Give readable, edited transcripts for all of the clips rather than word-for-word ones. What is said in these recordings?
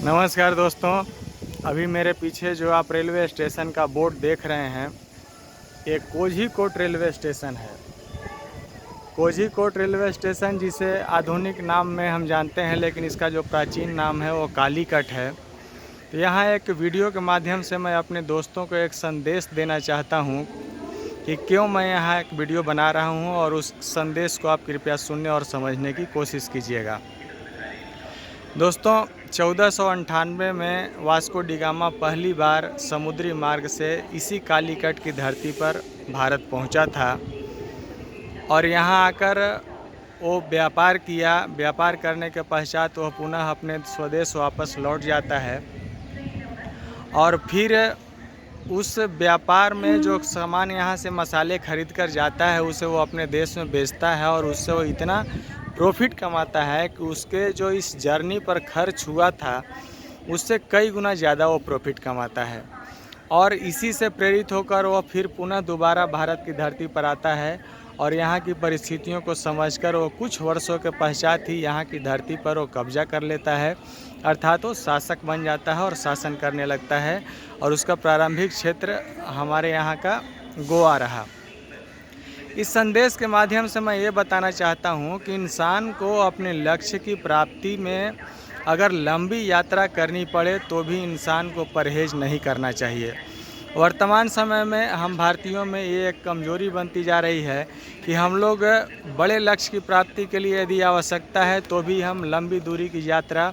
नमस्कार दोस्तों, अभी मेरे पीछे जो आप रेलवे स्टेशन का बोर्ड देख रहे हैं, ये कोझीकोड रेलवे स्टेशन है। कोझीकोड रेलवे स्टेशन जिसे आधुनिक नाम में हम जानते हैं, लेकिन इसका जो प्राचीन नाम है वो कालीकट है। तो यहाँ एक वीडियो के माध्यम से मैं अपने दोस्तों को एक संदेश देना चाहता हूँ कि क्यों मैं यहाँ एक वीडियो बना रहा हूँ, और उस संदेश को आप कृपया सुनने और समझने की कोशिश कीजिएगा। दोस्तों, 1498 में वास्को डी गामा पहली बार समुद्री मार्ग से इसी कालीकट की धरती पर भारत पहुंचा था और यहां आकर वो व्यापार किया। व्यापार करने के पश्चात वह पुनः अपने स्वदेश वापस लौट जाता है और फिर उस व्यापार में जो सामान यहाँ से मसाले खरीद कर जाता है उसे वो अपने देश में बेचता है और उससे वो इतना प्रॉफिट कमाता है कि उसके जो इस जर्नी पर खर्च हुआ था उससे कई गुना ज़्यादा वो प्रॉफिट कमाता है। और इसी से प्रेरित होकर वो फिर पुनः दोबारा भारत की धरती पर आता है और यहाँ की परिस्थितियों को समझकर वो कुछ वर्षों के पश्चात ही यहाँ की धरती पर वो कब्जा कर लेता है, अर्थात वो शासक बन जाता है और शासन करने लगता है। और उसका प्रारंभिक क्षेत्र हमारे यहाँ का गोवा रहा। इस संदेश के माध्यम से मैं ये बताना चाहता हूँ कि इंसान को अपने लक्ष्य की प्राप्ति में अगर लंबी यात्रा करनी पड़े तो भी इंसान को परहेज नहीं करना चाहिए। वर्तमान समय में हम भारतीयों में ये एक कमजोरी बनती जा रही है कि हम लोग बड़े लक्ष्य की प्राप्ति के लिए यदि आवश्यकता है तो भी हम लंबी दूरी की यात्रा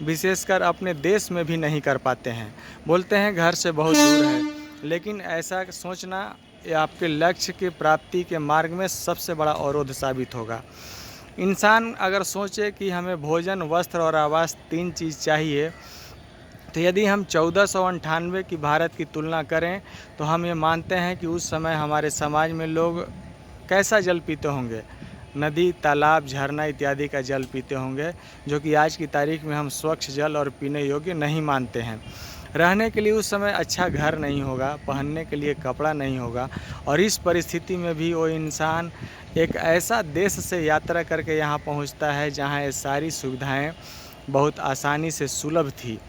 विशेषकर अपने देश में भी नहीं कर पाते हैं। बोलते हैं घर से बहुत दूर है, लेकिन ऐसा सोचना ये आपके लक्ष्य की प्राप्ति के मार्ग में सबसे बड़ा अवरोध साबित होगा। इंसान अगर सोचे कि हमें भोजन, वस्त्र और आवास 3 चीज़ चाहिए, तो यदि हम 1498 की भारत की तुलना करें तो हम ये मानते हैं कि उस समय हमारे समाज में लोग कैसा जल पीते होंगे। नदी, तालाब, झरना इत्यादि का जल पीते होंगे, जो कि आज की तारीख में हम स्वच्छ जल और पीने योग्य नहीं मानते हैं। रहने के लिए उस समय अच्छा घर नहीं होगा, पहनने के लिए कपड़ा नहीं होगा, और इस परिस्थिति में भी वो इंसान एक ऐसा देश से यात्रा करके यहाँ पहुँचता है जहाँ ये सारी सुविधाएं बहुत आसानी से सुलभ थी।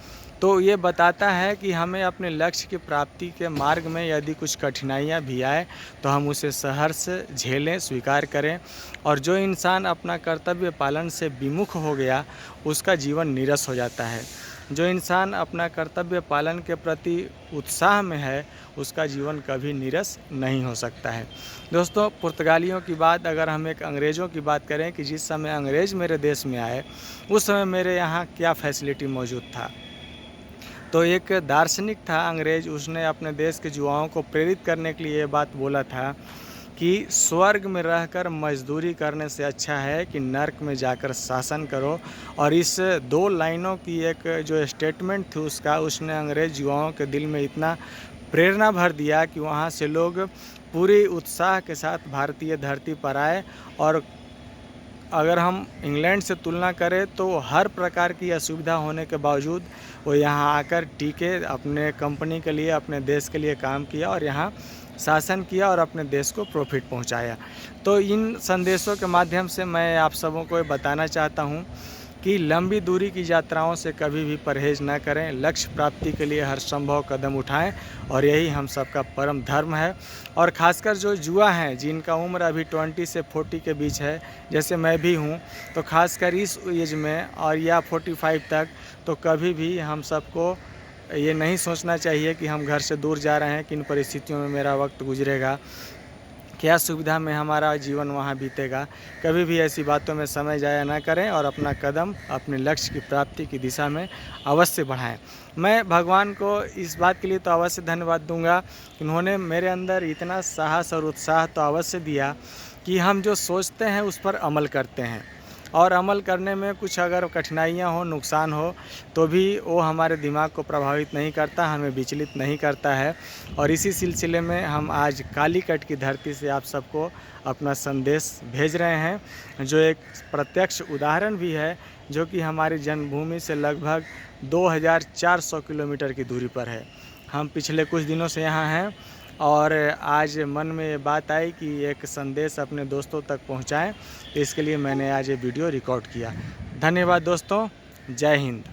तो ये बताता है कि हमें अपने लक्ष्य की प्राप्ति के मार्ग में यदि कुछ कठिनाइयाँ भी आए तो हम उसे सहर्ष झेलें, स्वीकार करें। और जो इंसान अपना कर्तव्य पालन से विमुख हो गया उसका जीवन नीरस हो जाता है। जो इंसान अपना कर्तव्य पालन के प्रति उत्साह में है उसका जीवन कभी नीरस नहीं हो सकता है। दोस्तों, पुर्तगालियों की बात, अगर हम एक अंग्रेज़ों की बात करें कि जिस समय अंग्रेज़ मेरे देश में आए उस समय मेरे यहाँ क्या फैसिलिटी मौजूद था, तो एक दार्शनिक था अंग्रेज़, उसने अपने देश के युवाओं को प्रेरित करने के लिए ये बात बोला था कि स्वर्ग में रहकर मजदूरी करने से अच्छा है कि नर्क में जाकर शासन करो। और इस 2 लाइनों की एक जो स्टेटमेंट थी उसने अंग्रेज़ युवाओं के दिल में इतना प्रेरणा भर दिया कि वहाँ से लोग पूरी उत्साह के साथ भारतीय धरती पर आए। और अगर हम इंग्लैंड से तुलना करें तो हर प्रकार की असुविधा होने के बावजूद वो यहाँ आकर टिके, अपने कंपनी के लिए, अपने देश के लिए काम किया और यहाँ शासन किया और अपने देश को प्रॉफिट पहुँचाया। तो इन संदेशों के माध्यम से मैं आप सबों को बताना चाहता हूँ कि लंबी दूरी की यात्राओं से कभी भी परहेज न करें, लक्ष्य प्राप्ति के लिए हर संभव कदम उठाएं, और यही हम सबका परम धर्म है। और ख़ासकर जो युवा हैं जिनका उम्र अभी 20 से 40 के बीच है, जैसे मैं भी हूं, तो ख़ासकर इस एज में और या 45 तक, तो कभी भी हम सबको ये नहीं सोचना चाहिए कि हम घर से दूर जा रहे हैं, किन परिस्थितियों में मेरा वक्त गुजरेगा, क्या सुविधा में हमारा जीवन वहाँ बीतेगा। कभी भी ऐसी बातों में समय ज़ाया ना करें और अपना कदम अपने लक्ष्य की प्राप्ति की दिशा में अवश्य बढ़ाएं। मैं भगवान को इस बात के लिए तो अवश्य धन्यवाद दूंगा कि उन्होंने मेरे अंदर इतना साहस और उत्साह तो अवश्य दिया कि हम जो सोचते हैं उस पर अमल करते हैं, और अमल करने में कुछ अगर कठिनाइयाँ हो, नुकसान हो, तो भी वो हमारे दिमाग को प्रभावित नहीं करता, हमें विचलित नहीं करता है। और इसी सिलसिले में हम आज कालीकट की धरती से आप सबको अपना संदेश भेज रहे हैं, जो एक प्रत्यक्ष उदाहरण भी है, जो कि हमारी जन्मभूमि से लगभग 2400 किलोमीटर की दूरी पर है। हम पिछले कुछ दिनों से यहाँ हैं और आज मन में ये बात आई कि एक संदेश अपने दोस्तों तक पहुंचाएं, इसके लिए मैंने आज ये वीडियो रिकॉर्ड किया। धन्यवाद दोस्तों, जय हिंद।